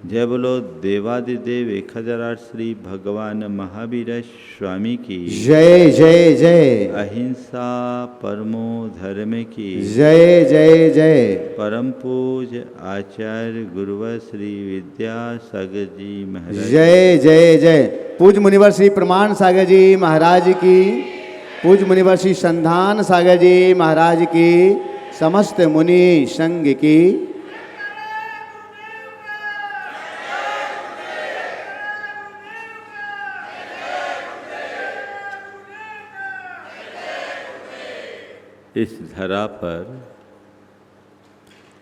जय बोलो देवादिदेव 1008 श्री भगवान महावीर स्वामी की जय जय जय। अहिंसा परमो धर्म की जय जय जय। परम पूज्य आचार्य गुरुवर श्री विद्यासागर जी महाराज जय जय जय। पूज्य मुनिवर श्री प्रमाण सागर जी महाराज की, पूज्य मुनिवर श्री संधान सागर जी महाराज की, समस्त मुनि संघ की। इस धरा पर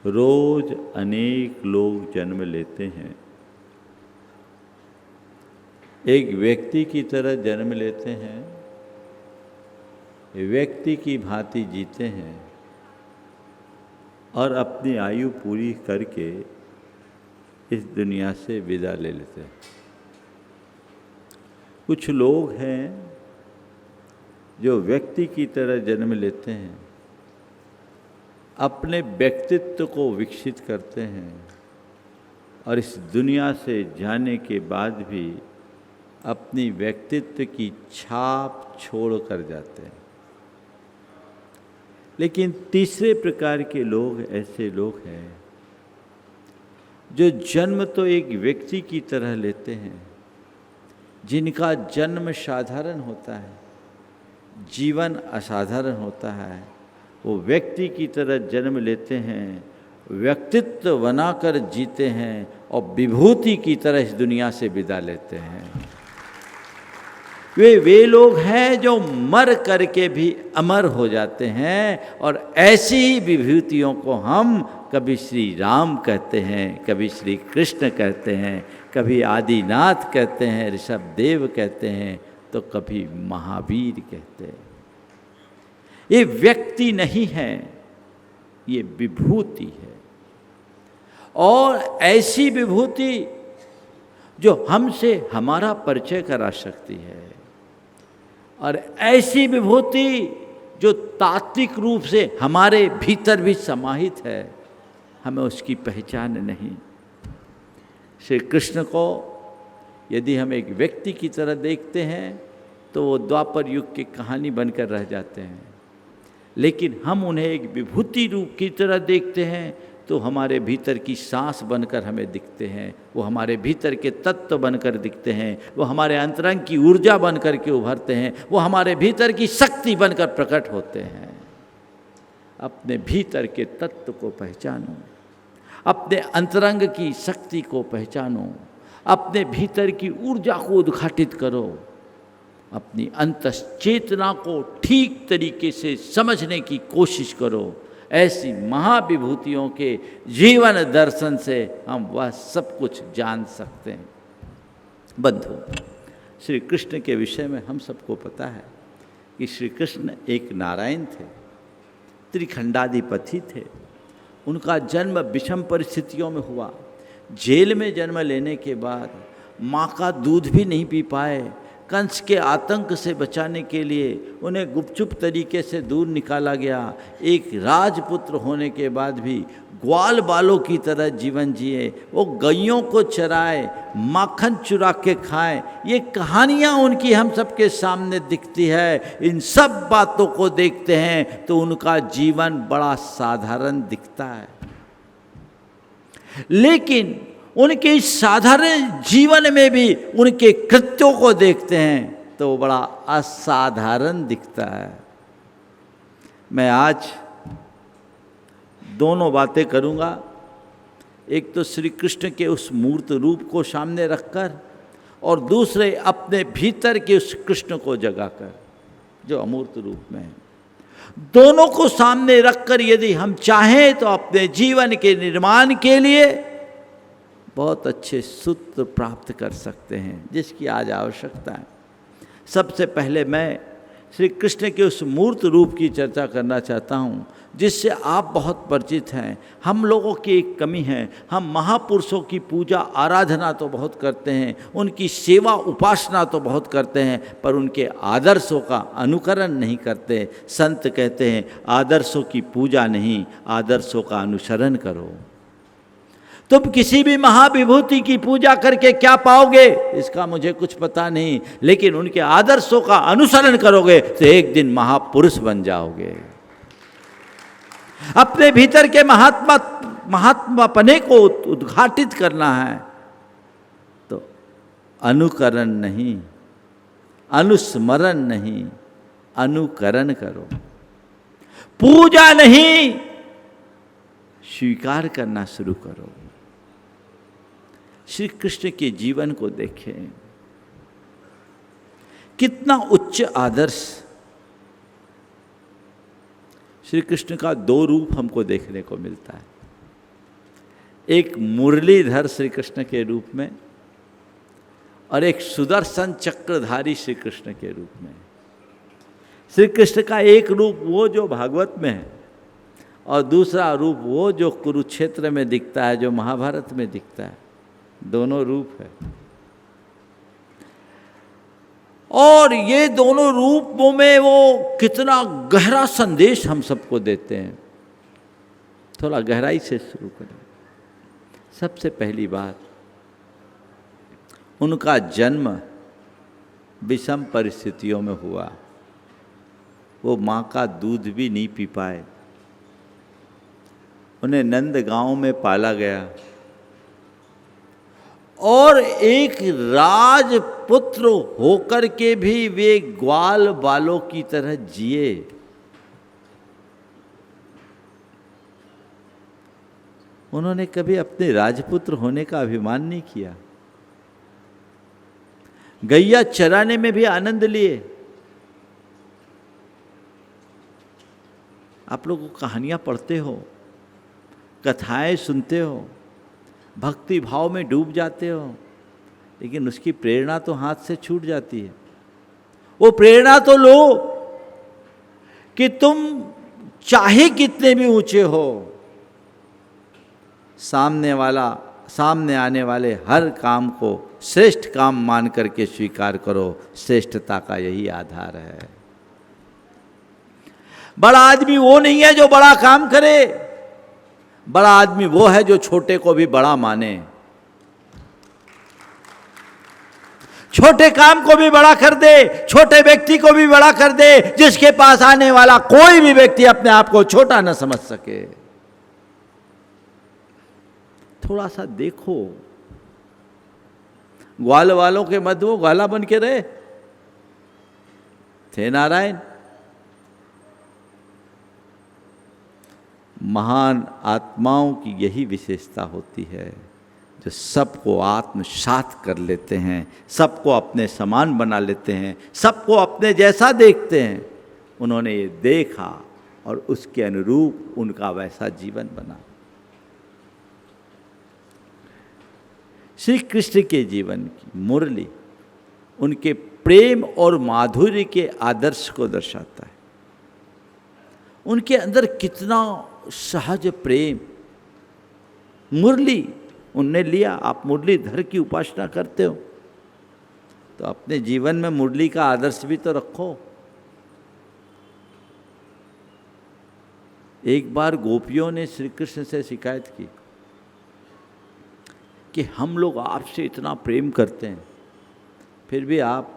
रोज अनेक लोग जन्म लेते हैं। एक व्यक्ति की तरह जन्म लेते हैं, व्यक्ति की भांति जीते हैं और अपनी आयु पूरी करके इस दुनिया से विदा ले लेते हैं। कुछ लोग हैं जो व्यक्ति की तरह जन्म लेते हैं, अपने व्यक्तित्व को विकसित करते हैं और इस दुनिया से जाने के बाद भी अपनी व्यक्तित्व की छाप छोड़ कर जाते हैं। लेकिन तीसरे प्रकार के लोग ऐसे लोग हैं जो जन्म तो एक व्यक्ति की तरह लेते हैं, जिनका जन्म साधारण होता है, जीवन असाधारण होता है। वो व्यक्ति की तरह जन्म लेते हैं, व्यक्तित्व बनाकर जीते हैं और विभूति की तरह इस दुनिया से विदा लेते हैं। वे लोग हैं जो मर करके भी अमर हो जाते हैं और ऐसी ही विभूतियों को हम कभी श्री राम कहते हैं, कभी श्री कृष्ण कहते हैं, कभी आदिनाथ कहते हैं, ऋषभदेव कहते हैं, तो कभी महावीर कहते हैं। ये व्यक्ति नहीं है, ये विभूति है। और ऐसी विभूति जो हमसे हमारा परिचय करा सकती है, और ऐसी विभूति जो तात्विक रूप से हमारे भीतर भी समाहित है, हमें उसकी पहचान नहीं। श्री कृष्ण को यदि हम एक व्यक्ति की तरह देखते हैं तो वो द्वापर युग की कहानी बनकर रह जाते हैं, लेकिन हम उन्हें एक विभूति रूप की तरह देखते हैं तो हमारे भीतर की सांस बनकर हमें दिखते हैं, वो हमारे भीतर के तत्व बनकर दिखते हैं, वो हमारे अंतरंग की ऊर्जा बनकर के उभरते हैं, वो हमारे भीतर की शक्ति बनकर प्रकट होते हैं। अपने भीतर के तत्व को पहचानो, अपने अंतरंग की शक्ति को पहचानो, अपने भीतर की ऊर्जा को उद्घाटित करो, अपनी अंतश्चेतना को ठीक तरीके से समझने की कोशिश करो। ऐसी महाविभूतियों के जीवन दर्शन से हम वह सब कुछ जान सकते हैं। बंधु, श्री कृष्ण के विषय में हम सबको पता है कि श्री कृष्ण एक नारायण थे, त्रिखंडाधिपति थे। उनका जन्म विषम परिस्थितियों में हुआ। जेल में जन्म लेने के बाद माँ का दूध भी नहीं पी पाए। कंस के आतंक से बचाने के लिए उन्हें गुपचुप तरीके से दूर निकाला गया। एक राजपुत्र होने के बाद भी ग्वाल बालों की तरह जीवन जिए। वो गैयों को चराए, माखन चुरा के खाएं। ये कहानियाँ उनकी हम सबके सामने दिखती है। इन सब बातों को देखते हैं तो उनका जीवन बड़ा साधारण दिखता है, लेकिन उनके इस साधारण जीवन में भी उनके कृत्यों को देखते हैं तो वो बड़ा असाधारण दिखता है। मैं आज दोनों बातें करूंगा। एक तो श्री कृष्ण के उस मूर्त रूप को सामने रखकर, और दूसरे अपने भीतर के उस कृष्ण को जगाकर जो अमूर्त रूप में है। दोनों को सामने रखकर यदि हम चाहें तो अपने जीवन के निर्माण के लिए बहुत अच्छे सूत्र प्राप्त कर सकते हैं, जिसकी आज आवश्यकता है। सबसे पहले मैं श्री कृष्ण के उस मूर्त रूप की चर्चा करना चाहता हूँ, जिससे आप बहुत परिचित हैं। हम लोगों की एक कमी है, हम महापुरुषों की पूजा आराधना तो बहुत करते हैं, उनकी सेवा उपासना तो बहुत करते हैं, पर उनके आदर्शों का अनुकरण नहीं करते। संत कहते हैं आदर्शों की पूजा नहीं, आदर्शों का अनुसरण करो। तुम किसी भी महाविभूति की पूजा करके क्या पाओगे इसका मुझे कुछ पता नहीं, लेकिन उनके आदर्शों का अनुसरण करोगे तो एक दिन महापुरुष बन जाओगे। अपने भीतर के महात्मापने को उद्घाटित करना है तो अनुकरण नहीं, अनुस्मरण नहीं, अनुकरण करो। पूजा नहीं, स्वीकार करना शुरू करो। श्री कृष्ण के जीवन को देखें, कितना उच्च आदर्श। श्री कृष्ण का दो रूप हमको देखने को मिलता है, एक मुरलीधर श्री कृष्ण के रूप में और एक सुदर्शन चक्रधारी श्री कृष्ण के रूप में। श्री कृष्ण का एक रूप वो जो भागवत में है और दूसरा रूप वो जो कुरुक्षेत्र में दिखता है, जो महाभारत में दिखता है। दोनों रूप है और ये दोनों रूपों में वो कितना गहरा संदेश हम सबको देते हैं। थोड़ा गहराई से शुरू करें। सबसे पहली बात, उनका जन्म विषम परिस्थितियों में हुआ। वो माँ का दूध भी नहीं पी पाए। उन्हें नंद गांव में पाला गया और एक राजपुत्र होकर के भी वे ग्वाल बालों की तरह जिए। उन्होंने कभी अपने राजपुत्र होने का अभिमान नहीं किया। गैया चराने में भी आनंद लिए। आप लोग कहानियां पढ़ते हो, कथाएं सुनते हो, भक्ति भाव में डूब जाते हो, लेकिन उसकी प्रेरणा तो हाथ से छूट जाती है। वो प्रेरणा तो लो कि तुम चाहे कितने भी ऊंचे हो, सामने आने वाले हर काम को श्रेष्ठ काम मान करके स्वीकार करो। श्रेष्ठता का यही आधार है। बड़ा आदमी वो नहीं है जो बड़ा काम करे, बड़ा आदमी वो है जो छोटे को भी बड़ा माने, छोटे काम को भी बड़ा कर दे, छोटे व्यक्ति को भी बड़ा कर दे, जिसके पास आने वाला कोई भी व्यक्ति अपने आप को छोटा न समझ सके। थोड़ा सा देखो, ग्वाल वालों के मध्य वो ग्वाला बन के रहे थे नारायण। महान आत्माओं की यही विशेषता होती है, जो सबको आत्मसात कर लेते हैं, सबको अपने समान बना लेते हैं, सबको अपने जैसा देखते हैं। उन्होंने ये देखा और उसके अनुरूप उनका वैसा जीवन बना। श्री कृष्ण के जीवन की मुरली उनके प्रेम और माधुर्य के आदर्श को दर्शाता है। उनके अंदर कितना सहज प्रेम। मुरली उनने लिया। आप मुरलीधर की उपासना करते हो तो अपने जीवन में मुरली का आदर्श भी तो रखो। एक बार गोपियों ने श्री कृष्ण से शिकायत की कि हम लोग आपसे इतना प्रेम करते हैं, फिर भी आप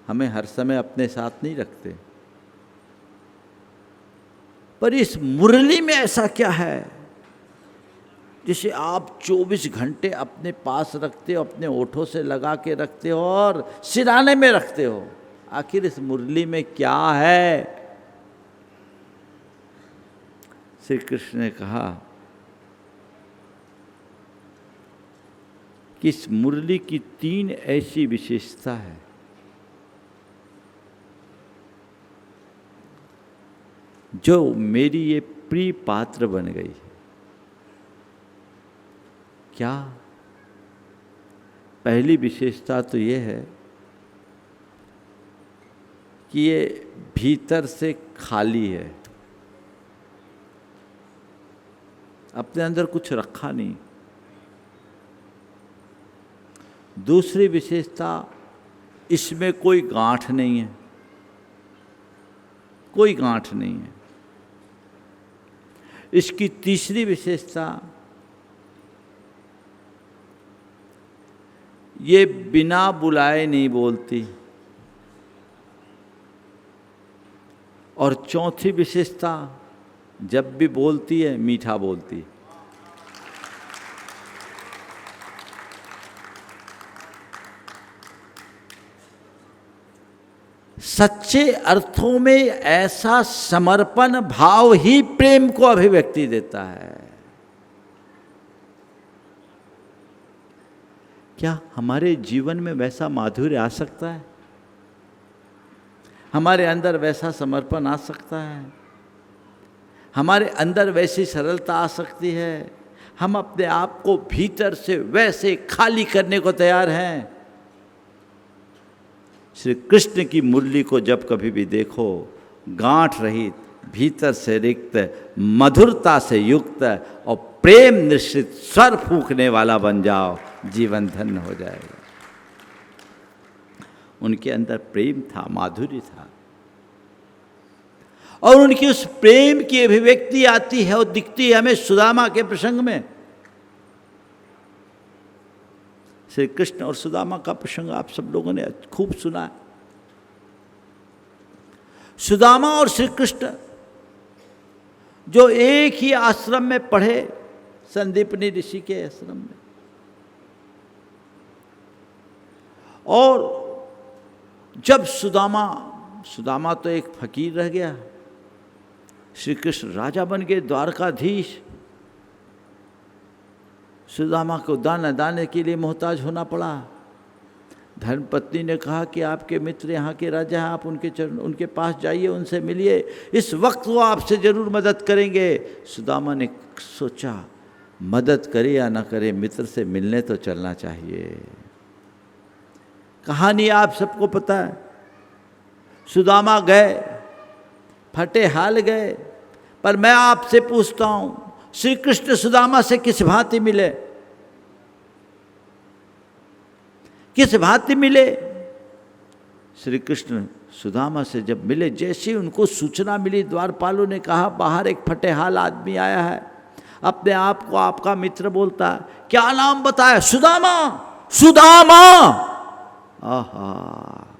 हमें हर समय अपने साथ नहीं रखते। पर इस मुरली में ऐसा क्या है जिसे आप 24 घंटे अपने पास रखते हो, अपने ओठों से लगा के रखते हो और सिराने में रखते हो? आखिर इस मुरली में क्या है? श्री कृष्ण ने कहा कि इस मुरली की 3 ऐसी विशेषता है जो मेरी ये प्रिय पात्र बन गई है। क्या? पहली विशेषता तो ये है कि ये भीतर से खाली है, अपने अंदर कुछ रखा नहीं। दूसरी विशेषता, इसमें कोई गांठ नहीं है, कोई गांठ नहीं है। इसकी तीसरी विशेषता ये बिना बुलाए नहीं बोलती। और चौथी विशेषता, जब भी बोलती है मीठा बोलती है। सच्चे अर्थों में ऐसा समर्पण भाव ही प्रेम को अभिव्यक्ति देता है। क्या हमारे जीवन में वैसा माधुर्य आ सकता है? हमारे अंदर वैसा समर्पण आ सकता है? हमारे अंदर वैसी सरलता आ सकती है? हम अपने आप को भीतर से वैसे खाली करने को तैयार हैं? श्री कृष्ण की मुरली को जब कभी भी देखो, गांठ रहित, भीतर से रिक्त, मधुरता से युक्त और प्रेम निश्चित स्वर फूंकने वाला बन जाओ, जीवन धन्य हो जाएगा। उनके अंदर प्रेम था, माधुर्य था, और उनकी उस प्रेम की अभिव्यक्ति आती है और दिखती है हमें सुदामा के प्रसंग में। श्री कृष्ण और सुदामा का प्रसंग आप सब लोगों ने खूब सुना है। सुदामा और श्री कृष्ण जो एक ही आश्रम में पढ़े, संदीपनी ऋषि के आश्रम में, और जब सुदामा तो एक फकीर रह गया, श्री कृष्ण राजा बन गए, द्वारकाधीश। सुदामा को दाना दाने के लिए मोहताज होना पड़ा। धर्मपत्नी ने कहा कि आपके मित्र यहाँ के राजा हैं, आप उनके पास जाइए, उनसे मिलिए, इस वक्त वो आपसे जरूर मदद करेंगे। सुदामा ने सोचा, मदद करे या ना करे, मित्र से मिलने तो चलना चाहिए। कहानी आप सबको पता है। सुदामा गए, फटे हाल गए, पर मैं आपसे पूछता हूँ, श्री कृष्ण सुदामा से किस भांति मिले? किस भांति मिले? श्री कृष्ण सुदामा से जब मिले, जैसे ही उनको सूचना मिली, द्वारपालों ने कहा बाहर एक फटेहाल आदमी आया है, अपने आप को आपका मित्र बोलता है। क्या नाम बताया? सुदामा। सुदामा। आहा,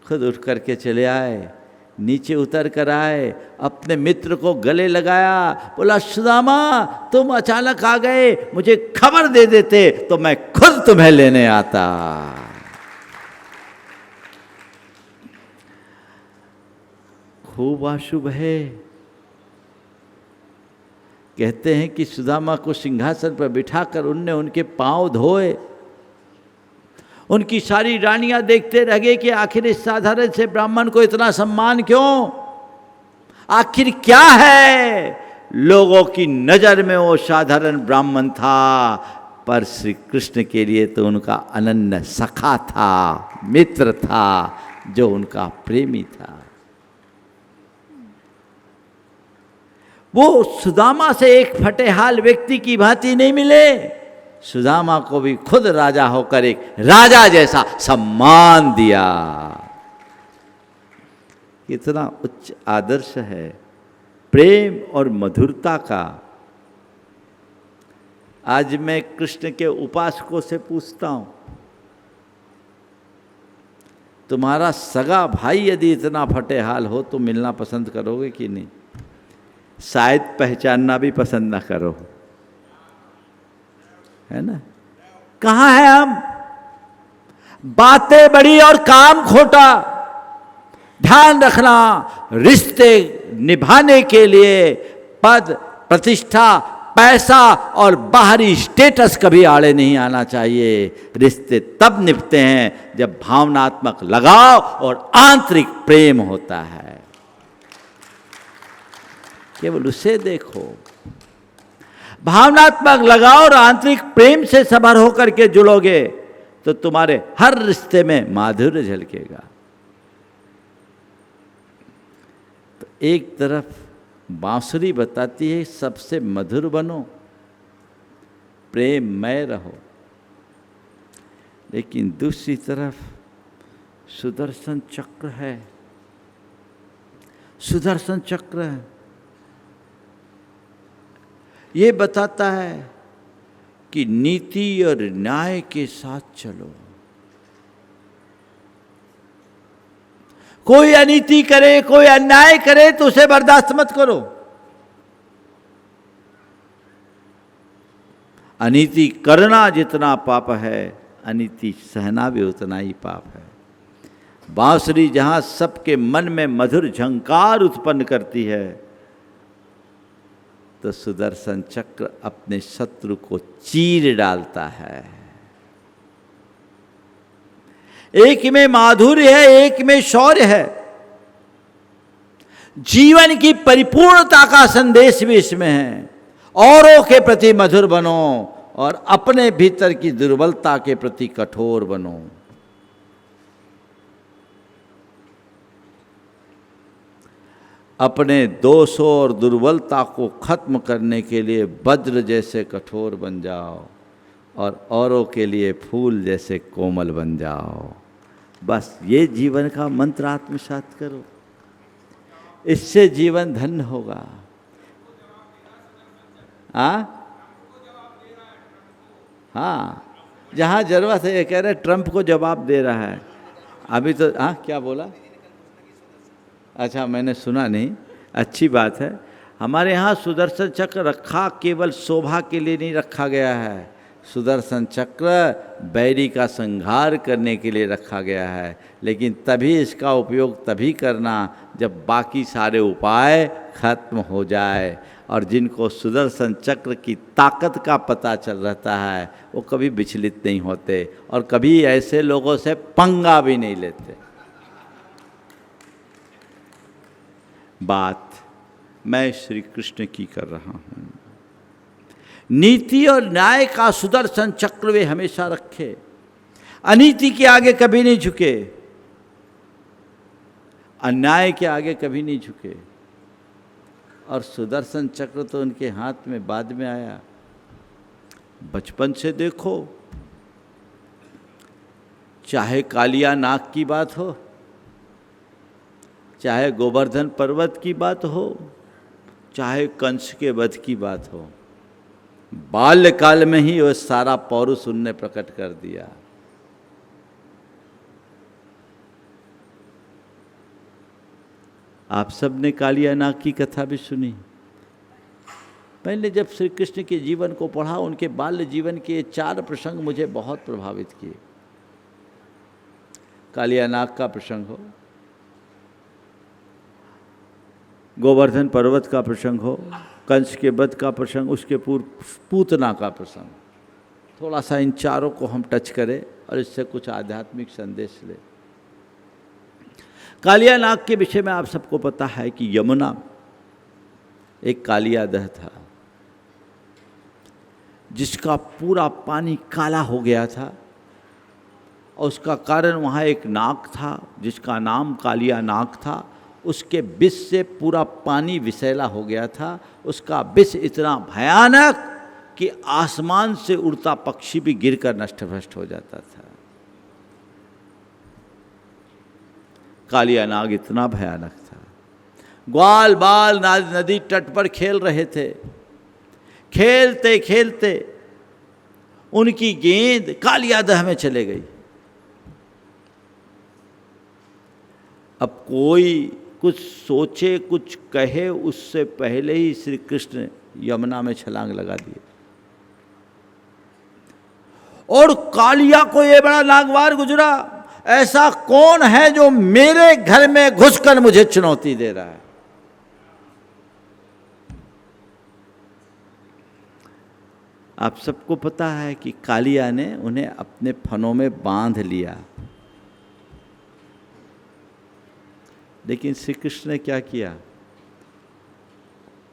खुद उठ करके चले आए, नीचे उतर कर आए, अपने मित्र को गले लगाया, बोला सुदामा तुम अचानक आ गए, मुझे खबर दे देते तो मैं खुद तुम्हें लेने आता। खूब अशुभ है। कहते हैं कि सुदामा को सिंहासन पर बिठाकर उनने उनके पांव धोए। उनकी सारी रानियां देखते रह गए कि आखिर इस साधारण से ब्राह्मण को इतना सम्मान क्यों? आखिर क्या है? लोगों की नजर में वो साधारण ब्राह्मण था, पर श्री कृष्ण के लिए तो उनका अनन्य सखा था, मित्र था, जो उनका प्रेमी था। वो सुदामा से एक फटेहाल व्यक्ति की भांति नहीं मिले, सुदामा को भी खुद राजा होकर एक राजा जैसा सम्मान दिया। कितना उच्च आदर्श है प्रेम और मधुरता का। आज मैं कृष्ण के उपासकों से पूछता हूं, तुम्हारा सगा भाई यदि इतना फटेहाल हो तो मिलना पसंद करोगे कि नहीं? शायद पहचानना भी पसंद ना करो, है ना? कहाँ है हम? बातें बड़ी और काम खोटा। ध्यान रखना, रिश्ते निभाने के लिए पद, प्रतिष्ठा, पैसा और बाहरी स्टेटस कभी आड़े नहीं आना चाहिए। रिश्ते तब निभते हैं जब भावनात्मक लगाव और आंतरिक प्रेम होता है। केवल उसे देखो। भावनात्मक लगाव और आंतरिक प्रेम से सभर होकर के जुड़ोगे तो तुम्हारे हर रिश्ते में माधुर्य झलकेगा। तो एक तरफ बांसुरी बताती है सबसे मधुर बनो, प्रेममय रहो, लेकिन दूसरी तरफ सुदर्शन चक्र है। सुदर्शन चक्र है, ये बताता है कि नीति और न्याय के साथ चलो। कोई अनीति करे, कोई अन्याय करे तो उसे बर्दाश्त मत करो। अनीति करना जितना पाप है, अनीति सहना भी उतना ही पाप है। बांसुरी जहां सबके मन में मधुर झंकार उत्पन्न करती है, तो सुदर्शन चक्र अपने शत्रु को चीर डालता है। एक में माधुर्य है, एक में शौर्य है। जीवन की परिपूर्णता का संदेश भी इसमें है। औरों के प्रति मधुर बनो और अपने भीतर की दुर्बलता के प्रति कठोर बनो। अपने दोषों और दुर्बलता को खत्म करने के लिए वज्र जैसे कठोर बन जाओ और औरों के लिए फूल जैसे कोमल बन जाओ। बस ये जीवन का मंत्र आत्मसात करो, इससे जीवन धन्य होगा। हाँ, जहाँ जरूरत है, ये कह रहे ट्रंप को जवाब दे रहा है अभी तो। हाँ, क्या बोला? अच्छा, मैंने सुना नहीं। अच्छी बात है। हमारे यहाँ सुदर्शन चक्र रखा केवल शोभा के लिए नहीं रखा गया है। सुदर्शन चक्र बैरी का संहार करने के लिए रखा गया है, लेकिन तभी इसका उपयोग तभी करना जब बाकी सारे उपाय खत्म हो जाए। और जिनको सुदर्शन चक्र की ताकत का पता चल रहता है, वो कभी विचलित नहीं होते और कभी ऐसे लोगों से पंगा भी नहीं लेते। बात मैं श्री कृष्ण की कर रहा हूँ। नीति और न्याय का सुदर्शन चक्र वे हमेशा रखे, अनीति के आगे कभी नहीं झुके, अन्याय के आगे कभी नहीं झुके। और सुदर्शन चक्र तो उनके हाथ में बाद में आया। बचपन से देखो, चाहे कालिया नाग की बात हो, चाहे गोवर्धन पर्वत की बात हो, चाहे कंस के वध की बात हो, बाल्यकाल में ही वह सारा पौरुष उनने प्रकट कर दिया। आप सब ने कालिया नाग की कथा भी सुनी। पहले जब श्री कृष्ण के जीवन को पढ़ा, उनके बाल्य जीवन के 4 प्रसंग मुझे बहुत प्रभावित किए। कालिया नाग का प्रसंग हो, गोवर्धन पर्वत का प्रसंग हो, कंस के वध का प्रसंग, उसके पूर्व पूतना का प्रसंग, थोड़ा सा इन चारों को हम टच करें और इससे कुछ आध्यात्मिक संदेश ले। कालिया नाग के विषय में आप सबको पता है कि यमुना एक कालिया दह था, जिसका पूरा पानी काला हो गया था। और उसका कारण वहाँ एक नाग था जिसका नाम कालिया नाग था। उसके विष से पूरा पानी विषैला हो गया था। उसका विष इतना भयानक कि आसमान से उड़ता पक्षी भी गिरकर नष्ट भ्रष्ट हो जाता था। कालिया नाग इतना भयानक था। ग्वाल बाल नदी तट पर खेल रहे थे। खेलते खेलते उनकी गेंद कालिया दह में चले गई। अब कोई कुछ सोचे कुछ कहे उससे पहले ही श्री कृष्ण यमुना में छलांग लगा दिए। और कालिया को ये बड़ा नागवार गुजरा, ऐसा कौन है जो मेरे घर में घुसकर मुझे चुनौती दे रहा है। आप सबको पता है कि कालिया ने उन्हें अपने फनों में बांध लिया, लेकिन श्री कृष्ण ने क्या किया?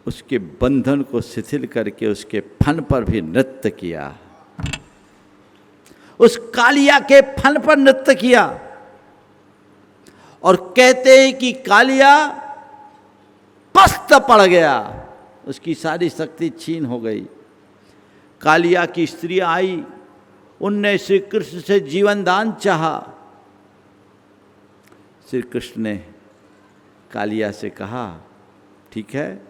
उसके बंधन को शिथिल करके उसके फन पर भी नृत्य किया। उस कालिया के फन पर नृत्य किया। और कहते हैं कि कालिया पस्त पड़ गया, उसकी सारी शक्ति छीन हो गई। कालिया की स्त्री आई, उनने श्री कृष्ण से जीवन दान चाहा। श्री कृष्ण ने कालिया से कहा, ठीक है,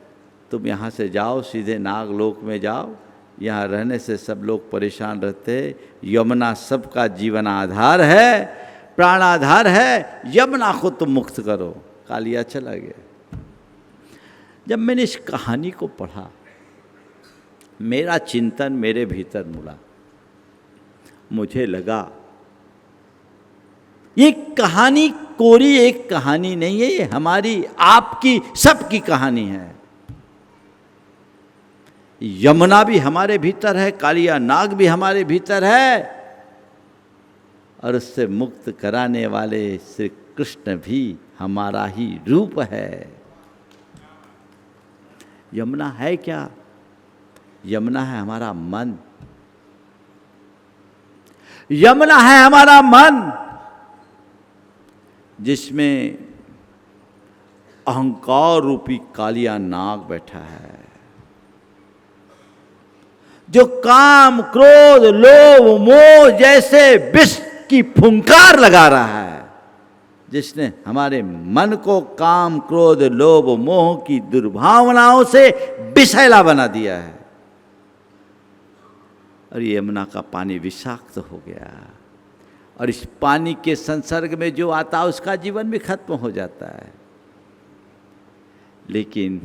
तुम यहाँ से जाओ, सीधे नागलोक में जाओ, यहाँ रहने से सब लोग परेशान रहते। यमुना सबका जीवन आधार है, प्राणाधार है। यमुना को तुम मुक्त करो। कालिया चला गया। जब मैंने इस कहानी को पढ़ा, मेरा चिंतन मेरे भीतर मुड़ा। मुझे लगा ये कहानी कोरी एक कहानी नहीं है, ये हमारी आपकी सबकी कहानी है। यमुना भी हमारे भीतर है, कालिया नाग भी हमारे भीतर है, और उससे मुक्त कराने वाले श्री कृष्ण भी हमारा ही रूप है। यमुना है क्या? यमुना है हमारा मन। यमुना है हमारा मन, जिसमें अहंकार रूपी कालिया नाग बैठा है, जो काम, क्रोध, लोभ, मोह जैसे विष की फुंकार लगा रहा है, जिसने हमारे मन को काम, क्रोध, लोभ, मोह की दुर्भावनाओं से विषैला बना दिया है। और ये यमुना का पानी विषाक्त हो गया, और इस पानी के संसर्ग में जो आता है उसका जीवन भी खत्म हो जाता है। लेकिन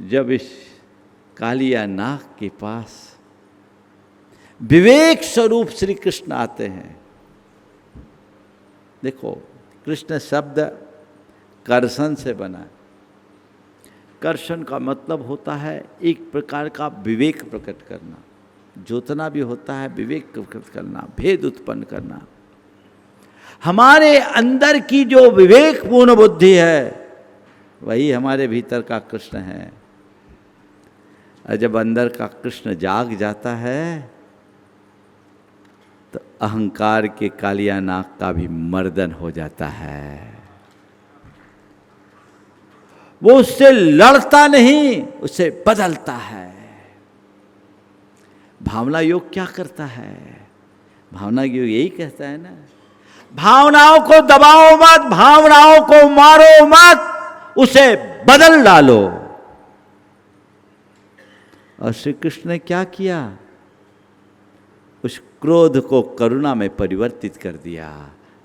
जब इस कालिया नाग के पास विवेक स्वरूप श्री कृष्ण आते हैं, देखो कृष्ण शब्द कर्षण से बना है। कर्षण का मतलब होता है एक प्रकार का विवेक प्रकट करना। जोतना भी होता है विवेक प्रकट करना, भेद उत्पन्न करना। हमारे अंदर की जो विवेकपूर्ण बुद्धि है वही हमारे भीतर का कृष्ण है। और जब अंदर का कृष्ण जाग जाता है तो अहंकार के कालिया नाग का भी मर्दन हो जाता है। वो उससे लड़ता नहीं, उससे बदलता है। भावना योग क्या करता है? भावना योग यही कहता है ना, भावनाओं को दबाओ मत, भावनाओं को मारो मत, उसे बदल डालो। और श्री कृष्ण ने क्या किया? उस क्रोध को करुणा में परिवर्तित कर दिया।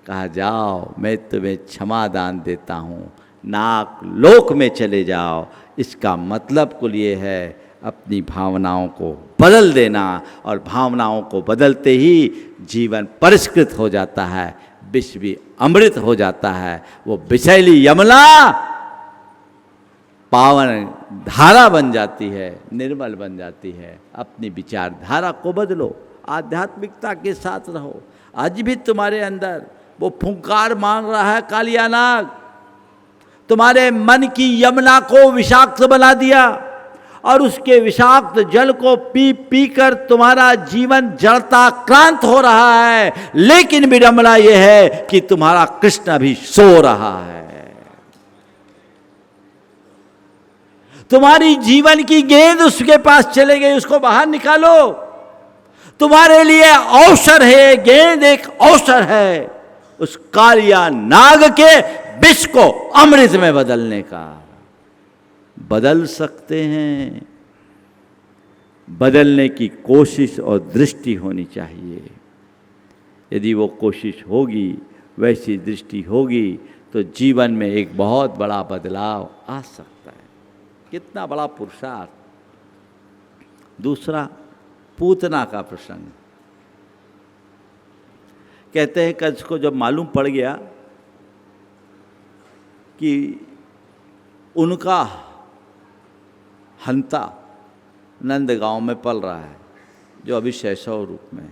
कहा जाओ मैं तुम्हें क्षमा दान देता हूँ, नाग लोक में चले जाओ। इसका मतलब कुल ये है अपनी भावनाओं को बदल देना, और भावनाओं को बदलते ही जीवन परिष्कृत हो जाता है, विष भी अमृत हो जाता है। वो विषैली यमुना पावन धारा बन जाती है, निर्मल बन जाती है। अपनी विचारधारा को बदलो, आध्यात्मिकता के साथ रहो। आज भी तुम्हारे अंदर वो फुंकार मान रहा है कालिया नाग, तुम्हारे मन की यमुना को विषाक्त बना दिया, और उसके विषाक्त जल को पी पी कर तुम्हारा जीवन जड़ता क्रांत हो रहा है। लेकिन विडंबना यह है कि तुम्हारा कृष्ण अभी सो रहा है। तुम्हारी जीवन की गेंद उसके पास चले गई, उसको बाहर निकालो। तुम्हारे लिए अवसर है, गेंद एक अवसर है उस कालिया नाग के विष को अमृत में बदलने का। बदल सकते हैं, बदलने की कोशिश और दृष्टि होनी चाहिए। यदि वो कोशिश होगी, वैसी दृष्टि होगी, तो जीवन में एक बहुत बड़ा बदलाव आ सकता है। कितना बड़ा पुरुषार्थ। दूसरा, पूतना का प्रसंग। कहते हैं कंस को जब मालूम पड़ गया कि उनका हंता नंदगांव में पल रहा है, जो अभी शैशव रूप में,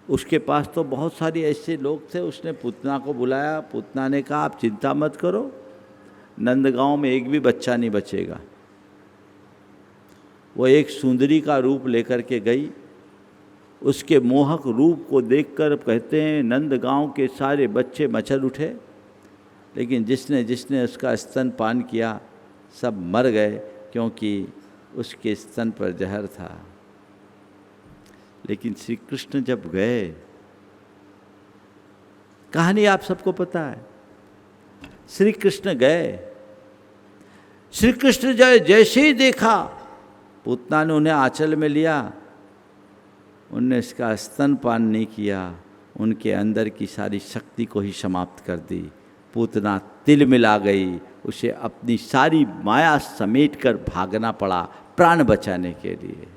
उसके पास तो बहुत सारी ऐसे लोग थे। उसने पूतना को बुलाया। पूतना ने कहा आप चिंता मत करो, नंदगांव में एक भी बच्चा नहीं बचेगा। वो एक सुंदरी का रूप लेकर के गई। उसके मोहक रूप को देखकर कहते हैं नंदगांव के सारे बच्चे मचल उठे, लेकिन जिसने जिसने उसका स्तनपान किया सब मर गए, क्योंकि उसके स्तन पर जहर था। लेकिन श्री कृष्ण जब गए, कहानी आप सबको पता है, श्री कृष्ण गए। श्री कृष्ण जैसे ही देखा पूतना ने उन्हें आंचल में लिया, उनने इसका स्तनपान नहीं किया, उनके अंदर की सारी शक्ति को ही समाप्त कर दी। पूतना तिल मिला गई, उसे अपनी सारी माया समेट कर भागना पड़ा प्राण बचाने के लिए।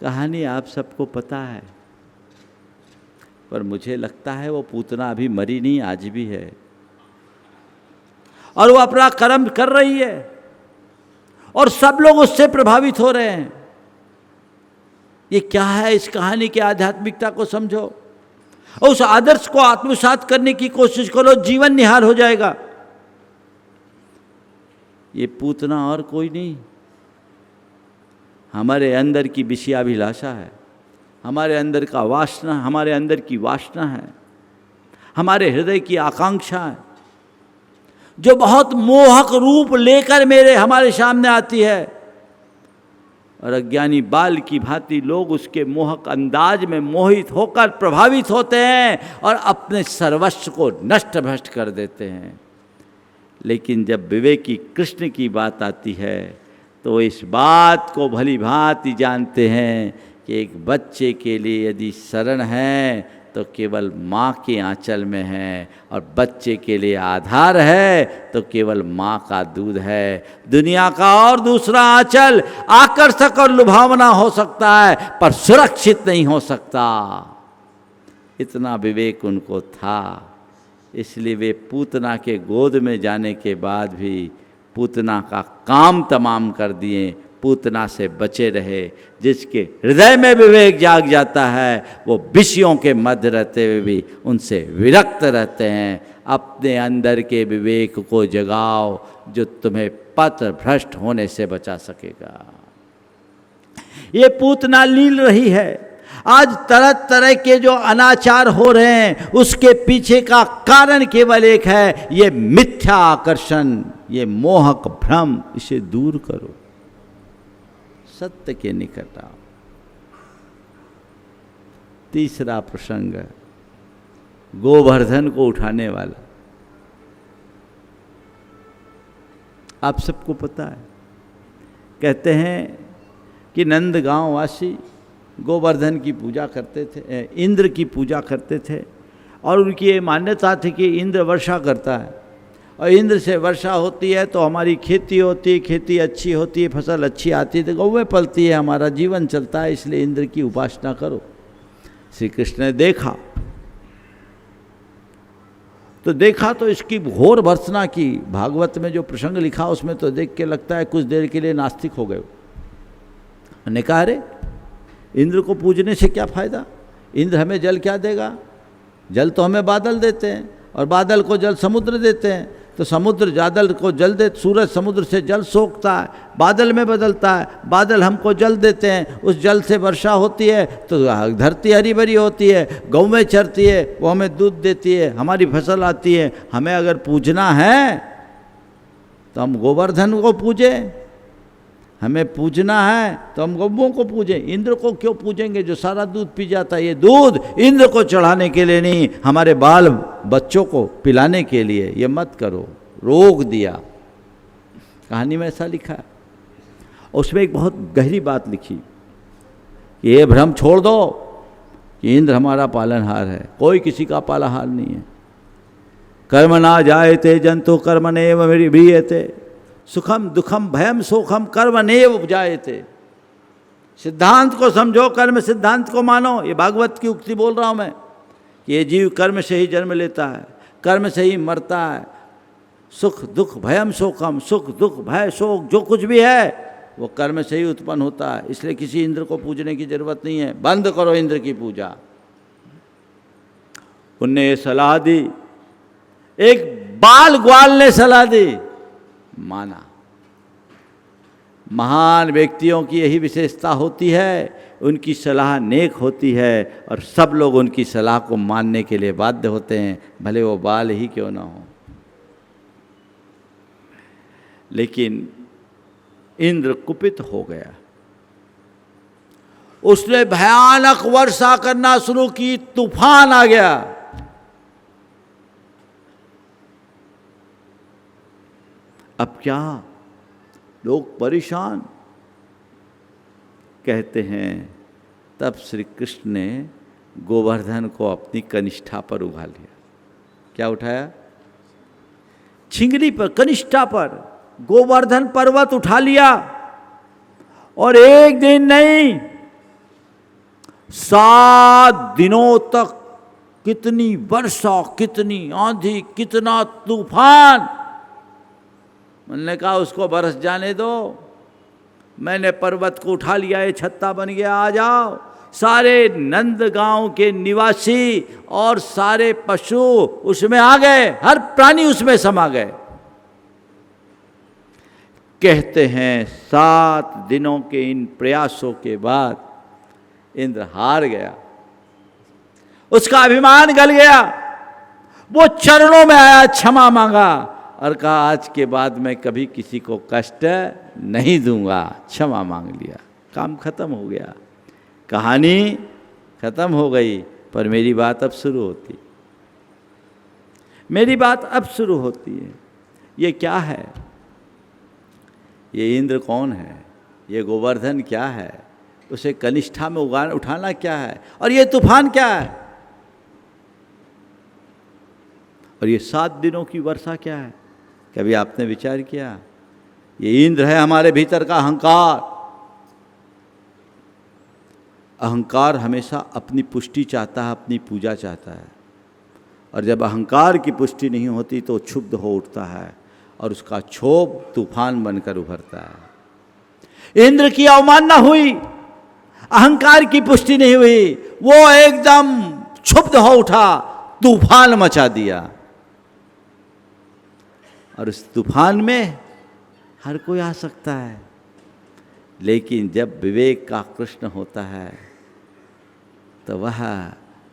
कहानी आप सबको पता है, पर मुझे लगता है वो पूतना अभी मरी नहीं, आज भी है, और वो अपना कर्म कर रही है और सब लोग उससे प्रभावित हो रहे हैं। ये क्या है? इस कहानी की आध्यात्मिकता को समझो और उस आदर्श को आत्मसात करने की कोशिश करो, जीवन निहार हो जाएगा। ये पूतना और कोई नहीं, हमारे अंदर की विषयाभिलाषा है, हमारे अंदर का वासना, हमारे अंदर की वासना है, हमारे हृदय की आकांक्षा है, जो बहुत मोहक रूप लेकर हमारे सामने आती है, और अज्ञानी बाल की भांति लोग उसके मोहक अंदाज में मोहित होकर प्रभावित होते हैं और अपने सर्वस्व को नष्ट भ्रष्ट कर देते हैं। लेकिन जब विवेकी कृष्ण की बात आती है तो इस बात को भली भांति जानते हैं कि एक बच्चे के लिए यदि शरण है तो केवल माँ के आंचल में है, और बच्चे के लिए आधार है तो केवल माँ का दूध है। दुनिया का और दूसरा आंचल आकर्षक और लुभावना हो सकता है पर सुरक्षित नहीं हो सकता। इतना विवेक उनको था, इसलिए वे पूतना के गोद में जाने के बाद भी पूतना का काम तमाम कर दिए, पूतना से बचे रहे। जिसके हृदय में विवेक जाग जाता है वो विषयों के मध्य रहते हुए भी उनसे विरक्त रहते हैं। अपने अंदर के विवेक को जगाओ जो तुम्हें पथ भ्रष्ट होने से बचा सकेगा। ये पूतना लील रही है। आज तरह तरह के जो अनाचार हो रहे हैं उसके पीछे का कारण केवल एक है, ये मिथ्या आकर्षण, ये मोहक भ्रम। इसे दूर करो, सत्य के निकट आओ। तीसरा प्रसंग, गोवर्धन को उठाने वाला। आप सबको पता है, कहते हैं कि नंदगांव वासी गोवर्धन की पूजा करते थे, इंद्र की पूजा करते थे, और उनकी ये मान्यता थी कि इंद्र वर्षा करता है और इंद्र से वर्षा होती है तो हमारी खेती होती है, खेती अच्छी होती है, फसल अच्छी आती है, तो गौवें पलती है, हमारा जीवन चलता है, इसलिए इंद्र की उपासना करो। श्री कृष्ण ने देखा तो इसकी घोर भर्त्सना की। भागवत में जो प्रसंग लिखा उसमें तो देख के लगता है कुछ देर के लिए नास्तिक हो गए। उन्होंने कहा, अरे इंद्र को पूजने से क्या फ़ायदा? इंद्र हमें जल क्या देगा? जल तो हमें बादल देते हैं, और बादल को जल समुद्र देते हैं, तो समुद्र बादल को जल दे, सूरज समुद्र से जल सोखता है, बादल में बदलता है, बादल हमको जल देते हैं, उस जल से वर्षा होती है तो धरती हरी भरी होती है, गौवें चरती है, वो हमें दूध देती है, हमारी फसल आती है। हमें अगर पूजना है तो हम गोवर्धन को पूजें, हमें पूजना है तो हम गौवों को पूजें। इंद्र को क्यों पूजेंगे जो सारा दूध पी जाता है? ये दूध इंद्र को चढ़ाने के लिए नहीं, हमारे बाल बच्चों को पिलाने के लिए। ये मत करो, रोक दिया। कहानी में ऐसा लिखा है। उसमें एक बहुत गहरी बात लिखी, ये भ्रम छोड़ दो कि इंद्र हमारा पालनहार है। कोई किसी का पालनहार नहीं है। कर्म ना जायते जंतु कर्मण्येव विधीयते, सुखम दुखम भयम शोकम कर्मण्येव उपजायते। सिद्धांत को समझो, कर्म सिद्धांत को मानो। ये भागवत की उक्ति बोल रहा हूँ मैं कि ये जीव कर्म से ही जन्म लेता है, कर्म से ही मरता है। सुख दुख भयम शोकम, सुख दुख भय शोक जो कुछ भी है वो कर्म से ही उत्पन्न होता है। इसलिए किसी इंद्र को पूजने की जरूरत नहीं है। बंद करो इंद्र की पूजा। उनने ये सलाह दी, एक बाल ग्वाल ने सलाह दी, माना। महान व्यक्तियों की यही विशेषता होती है, उनकी सलाह नेक होती है और सब लोग उनकी सलाह को मानने के लिए बाध्य होते हैं, भले वो बाल ही क्यों ना हो। लेकिन इंद्र कुपित हो गया, उसने भयानक वर्षा करना शुरू की, तूफान आ गया। अब क्या, लोग परेशान, कहते हैं तब श्री कृष्ण ने गोवर्धन को अपनी कनिष्ठा पर उठा लिया। क्या उठाया? छिंगली पर, कनिष्ठा पर गोवर्धन पर्वत उठा लिया। और एक दिन नहीं, 7 दिनों तक कितनी वर्षा, कितनी आंधी, कितना तूफान। मैंने कहा उसको बरस जाने दो, मैंने पर्वत को उठा लिया, ये छत्ता बन गया, आ जाओ। सारे नंद गांव के निवासी और सारे पशु उसमें आ गए, हर प्राणी उसमें समा गए। कहते हैं 7 दिनों के इन प्रयासों के बाद इंद्र हार गया, उसका अभिमान गल गया। वो चरणों में आया, क्षमा मांगा और कहा आज के बाद मैं कभी किसी को कष्ट नहीं दूंगा, क्षमा मांग लिया, काम खत्म हो गया, कहानी खत्म हो गई। पर मेरी बात अब शुरू होती, मेरी बात अब शुरू होती है। ये क्या है? ये इंद्र कौन है? ये गोवर्धन क्या है? उसे कनिष्ठा में उठाना क्या है? और ये तूफान क्या है? और ये 7 दिनों की वर्षा क्या है? कभी आपने विचार किया? ये इंद्र है हमारे भीतर का अहंकार। अहंकार हमेशा अपनी पुष्टि चाहता है, अपनी पूजा चाहता है। और जब अहंकार की पुष्टि नहीं होती तो क्षुब्ध हो उठता है और उसका क्षोभ तूफान बनकर उभरता है। इंद्र की अवमानना हुई, अहंकार की पुष्टि नहीं हुई, वो एकदम क्षुब्ध हो उठा, तूफान मचा दिया। और उस तूफान में हर कोई आ सकता है, लेकिन जब विवेक का कृष्ण होता है तो वह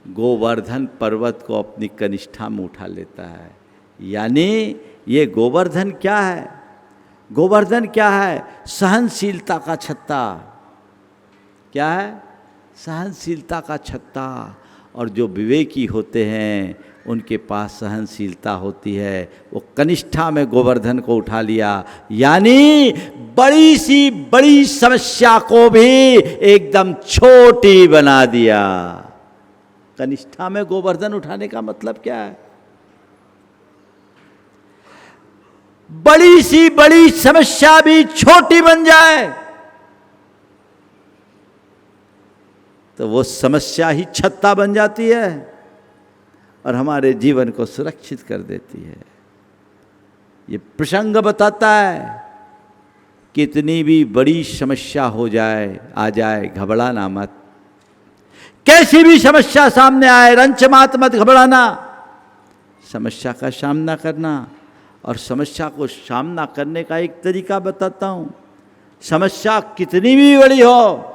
गोवर्धन पर्वत को अपनी कनिष्ठा में उठा लेता है। यानी ये गोवर्धन क्या है? गोवर्धन क्या है? सहनशीलता का छत्ता। क्या है? सहनशीलता का छत्ता। और जो विवेकी होते हैं उनके पास सहनशीलता होती है। वो कनिष्ठा में गोवर्धन को उठा लिया, यानी बड़ी सी बड़ी समस्या को भी एकदम छोटी बना दिया। कनिष्ठा में गोवर्धन उठाने का मतलब क्या है? बड़ी सी बड़ी समस्या भी छोटी बन जाए तो वो समस्या ही छत्ता बन जाती है और हमारे जीवन को सुरक्षित कर देती है। ये प्रसंग बताता है कितनी भी बड़ी समस्या हो जाए, आ जाए, घबराना मत। कैसी भी समस्या सामने आए, रंचमात मत घबराना। समस्या का सामना करना, और समस्या को सामना करने का एक तरीका बताता हूँ। समस्या कितनी भी बड़ी हो,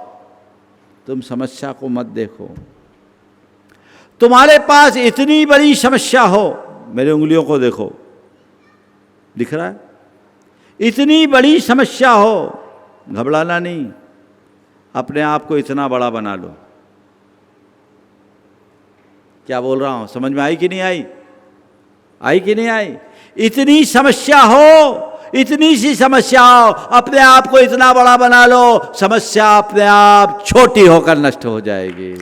तुम समस्या को मत देखो। तुम्हारे पास इतनी बड़ी समस्या हो, मेरे उंगलियों को देखो, दिख रहा है? इतनी बड़ी समस्या हो, घबराना नहीं, अपने आप को इतना बड़ा बना लो। क्या बोल रहा हूं? समझ में आई कि नहीं आई? आई कि नहीं आई? इतनी समस्या हो, इतनी सी समस्या हो, अपने आप को इतना बड़ा बना लो, समस्या अपने आप छोटी होकर नष्ट हो जाएगी।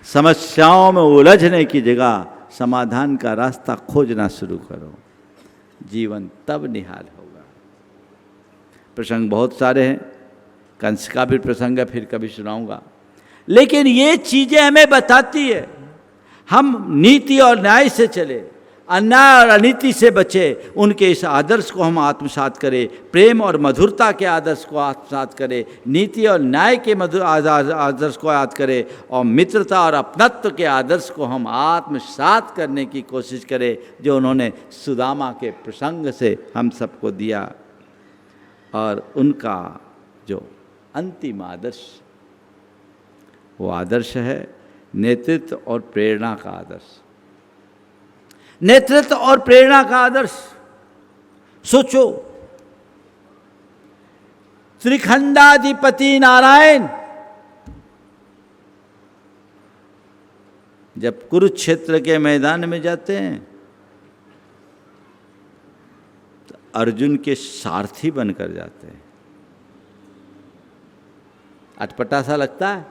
समस्याओं में उलझने की जगह समाधान का रास्ता खोजना शुरू करो, जीवन तब निहाल होगा। प्रसंग बहुत सारे हैं, कंस का भी प्रसंग है, फिर कभी सुनाऊंगा। लेकिन ये चीजें हमें बताती है हम नीति और न्याय से चले, अन्याय और अनीति से बचे, उनके इस आदर्श को हम आत्मसात करें, प्रेम और मधुरता के आदर्श को आत्मसात करें, नीति और न्याय के मधुर आदर्श को याद करें, और मित्रता और अपनत्व के आदर्श को हम आत्मसात करने की कोशिश करें, जो उन्होंने सुदामा के प्रसंग से हम सबको दिया। और उनका जो अंतिम आदर्श, वो आदर्श है नेतृत्व और प्रेरणा का आदर्श। नेतृत्व और प्रेरणा का आदर्श। सोचो, त्रिखंडाधिपति नारायण जब कुरुक्षेत्र के मैदान में जाते हैं तो अर्जुन के सारथी बनकर जाते हैं। अटपटा सा लगता है?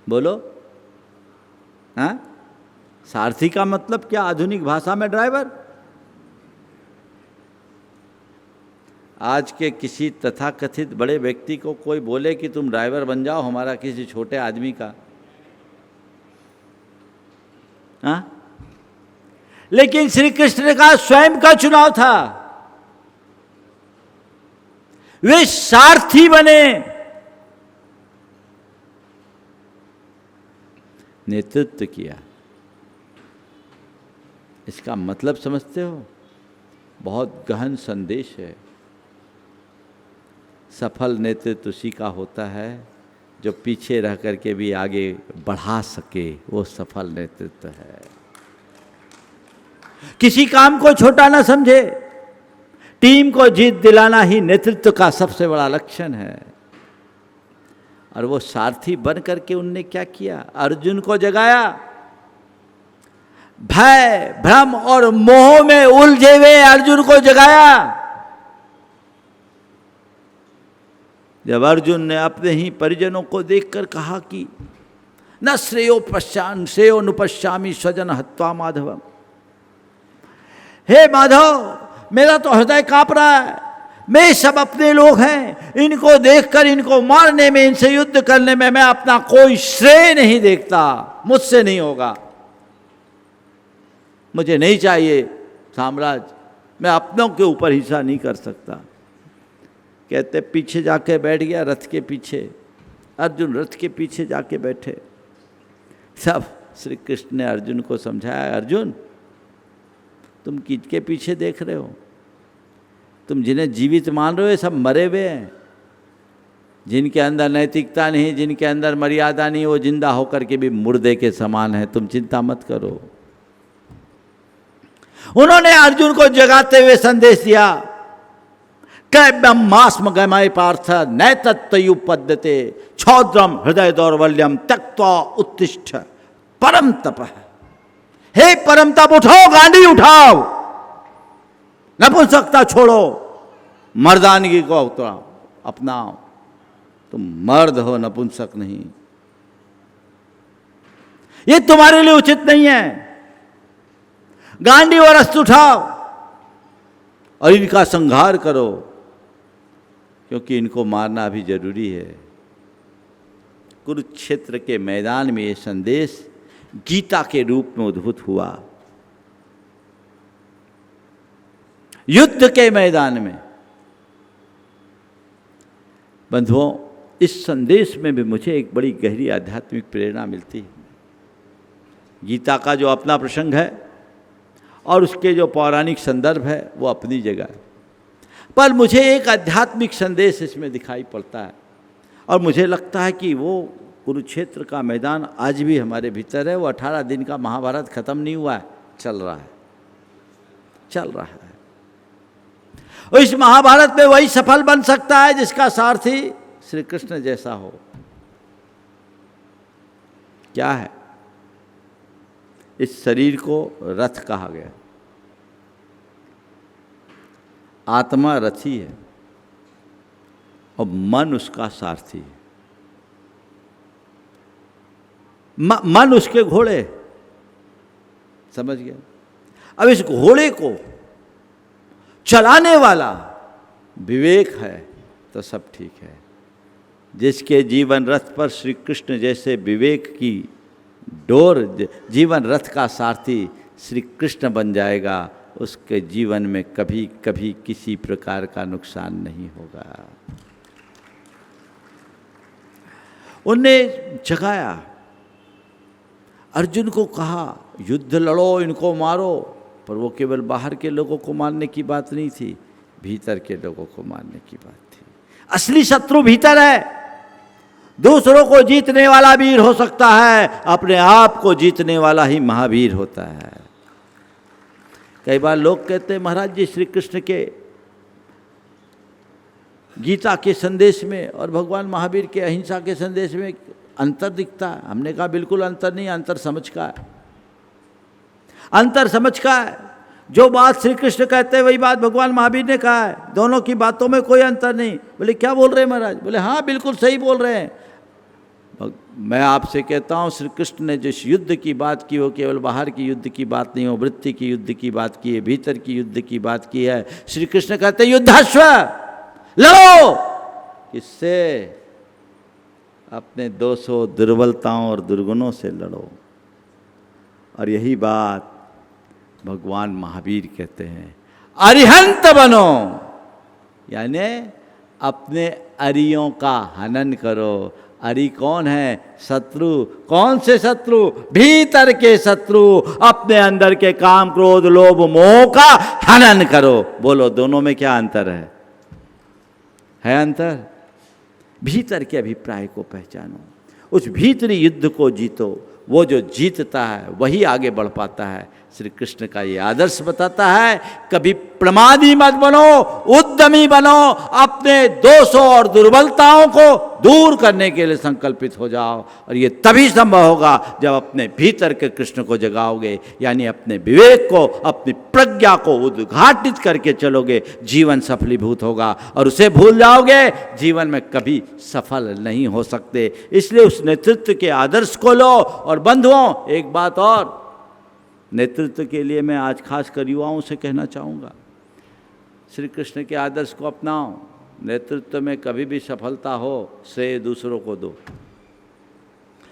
बोलो। हाँ, सारथी का मतलब क्या आधुनिक भाषा में? ड्राइवर। आज के किसी तथाकथित बड़े व्यक्ति को कोई बोले कि तुम ड्राइवर बन जाओ हमारा किसी छोटे आदमी का, हाँ? लेकिन श्री कृष्ण का स्वयं का चुनाव था, वे सारथी बने, नेतृत्व किया। इसका मतलब समझते हो? बहुत गहन संदेश है। सफल नेतृत्व उसी का होता है जो पीछे रह करके भी आगे बढ़ा सके, वो सफल नेतृत्व है। किसी काम को छोटा ना समझे, टीम को जीत दिलाना ही नेतृत्व का सबसे बड़ा लक्षण है। और वो सारथी बन करके उनने क्या किया? अर्जुन को जगाया। भय, भ्रम और मोह में उलझे हुए अर्जुन को जगाया। जब अर्जुन ने अपने ही परिजनों को देखकर कहा कि न श्रेयो नुपश्यामि स्वजन हत्वा माधवम, हे माधव, मेरा तो हृदय कांप रहा है, मैं सब अपने लोग हैं, इनको देखकर इनको मारने में, इनसे युद्ध करने में मैं अपना कोई श्रेय नहीं देखता, मुझसे नहीं होगा, मुझे नहीं चाहिए साम्राज्य, मैं अपनों के ऊपर हिस्सा नहीं कर सकता। कहते पीछे जाके बैठ गया, रथ के पीछे। अर्जुन रथ के पीछे जाके बैठे। सब श्री कृष्ण ने अर्जुन को समझाया, अर्जुन तुम किसके पीछे देख रहे हो? तुम जिन्हें जीवित मान रहे हो सब मरे हुए हैं, जिनके अंदर नैतिकता नहीं, जिनके अंदर मर्यादा नहीं, वो जिंदा होकर के भी मुर्दे के समान है, तुम चिंता मत करो। उन्होंने अर्जुन को जगाते हुए संदेश दिया, कैब्रह्मास्म गमय पार्थ नैतत्तयुपद्यते क्षौद्रम हृदय दौर्बल्यम त्यक्त्वा उत्तिष्ठ परम तपः। हे परम तप, उठाओ, गांडी उठाओ, नपुंसकता छोड़ो, मर्दानगी को अपनाओ। तुम मर्द हो, नपुंसक नहीं। ये तुम्हारे लिए उचित नहीं है। गांडी और अस्त्र उठाओ और इनका संहार करो, क्योंकि इनको मारना भी जरूरी है। कुरुक्षेत्र के मैदान में ये संदेश गीता के रूप में उद्भूत हुआ। युद्ध के मैदान में। बंधुओं, इस संदेश में भी मुझे एक बड़ी गहरी आध्यात्मिक प्रेरणा मिलती है। गीता का जो अपना प्रसंग है और उसके जो पौराणिक संदर्भ है वो अपनी जगह है, पर मुझे एक आध्यात्मिक संदेश इसमें दिखाई पड़ता है और मुझे लगता है कि वो कुरुक्षेत्र का मैदान आज भी हमारे भीतर है। वो 18 दिन का महाभारत खत्म नहीं हुआ है, चल रहा है, चल रहा है। और इस महाभारत में वही सफल बन सकता है जिसका सारथी श्री कृष्ण जैसा हो। क्या है? इस शरीर को रथ कहा गया। आत्मा रथी है और मन उसका सारथी है। मन उसके घोड़े, समझ गया? अब इस घोड़े को चलाने वाला विवेक है तो सब ठीक है। जिसके जीवन रथ पर श्री कृष्ण जैसे विवेक की डोर, जीवन रथ का सारथी श्री कृष्ण बन जाएगा, उसके जीवन में कभी कभी किसी प्रकार का नुकसान नहीं होगा। उनने जगाया, अर्जुन को कहा युद्ध लड़ो, इनको मारो, पर वो केवल बाहर के लोगों को मारने की बात नहीं थी, भीतर के लोगों को मारने की बात थी। असली शत्रु भीतर है। दूसरों को जीतने वाला वीर हो सकता है, अपने आप को जीतने वाला ही महावीर होता है। कई बार लोग कहते हैं महाराज जी श्री कृष्ण के गीता के संदेश में और भगवान महावीर के अहिंसा के संदेश में अंतर दिखता है। हमने कहा बिल्कुल अंतर नहीं, अंतर समझ का है, अंतर समझ का है। जो बात श्री कृष्ण कहते हैं वही बात भगवान महावीर ने कहा है, दोनों की बातों में कोई अंतर नहीं। बोले क्या बोल रहे हैं महाराज? बोले हाँ बिल्कुल सही बोल रहे हैं। मैं आपसे कहता हूँ श्री कृष्ण ने जिस युद्ध की बात की वो केवल बाहर की युद्ध की बात नहीं, हो वृत्ति की युद्ध की बात की है, भीतर की युद्ध की बात की है। श्री कृष्ण कहते हैं युद्धस्व, लड़ो। किससे? अपने दोषों, दुर्बलताओं और दुर्गुणों से लड़ो। और यही बात भगवान महावीर कहते हैं, अरिहंत बनो, यानी अपने अरियों का हनन करो। अरि कौन है? शत्रु। कौन से शत्रु? भीतर के शत्रु। अपने अंदर के काम, क्रोध, लोभ, मोह का हनन करो। बोलो दोनों में क्या अंतर है अंतर? भीतर के अभिप्राय को पहचानो, उस भीतरी युद्ध को जीतो। वो जो जीतता है वही आगे बढ़ पाता है। श्री कृष्ण का ये आदर्श बताता है, कभी प्रमादी मत बनो, उद्यमी बनो। अपने दोषों और दुर्बलताओं को दूर करने के लिए संकल्पित हो जाओ। और ये तभी संभव होगा जब अपने भीतर के कृष्ण को जगाओगे, यानी अपने विवेक को, अपनी प्रज्ञा को उद्घाटित करके चलोगे, जीवन सफलीभूत होगा। और उसे भूल जाओगे, जीवन में कभी सफल नहीं हो सकते। इसलिए उस नेतृत्व के आदर्श को लो। और बंधुओं, एक बात और, नेतृत्व के लिए मैं आज खासकर युवाओं से कहना चाहूँगा, श्री कृष्ण के आदर्श को अपनाओ। नेतृत्व में कभी भी सफलता हो, श्रेय दूसरों को दो।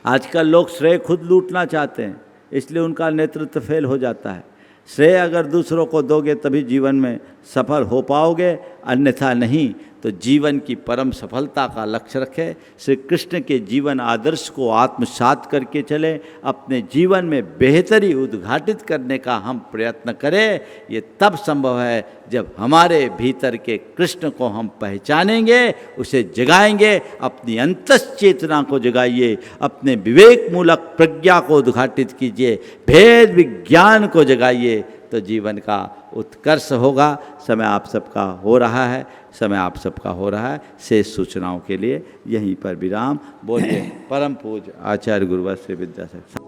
आजकल लोग श्रेय खुद लूटना चाहते हैं, इसलिए उनका नेतृत्व फेल हो जाता है। श्रेय अगर दूसरों को दोगे तभी जीवन में सफल हो पाओगे, अन्यथा नहीं। तो जीवन की परम सफलता का लक्ष्य रखें, श्री कृष्ण के जीवन आदर्श को आत्मसात करके चलें, अपने जीवन में बेहतरी उद्घाटित करने का हम प्रयत्न करें। ये तब संभव है जब हमारे भीतर के कृष्ण को हम पहचानेंगे, उसे जगाएंगे। अपनी अंतश्चेतना को जगाइए, अपने विवेक मूलक प्रज्ञा को उद्घाटित कीजिए, भेद विज्ञान को जगाइए, तो जीवन का उत्कर्ष होगा। समय आप सबका हो रहा है, समय आप सबका हो रहा है। शेष सूचनाओं के लिए यहीं पर विराम। बोलिए परम पूज्य आचार्य गुरुवर श्री विद्यासागर।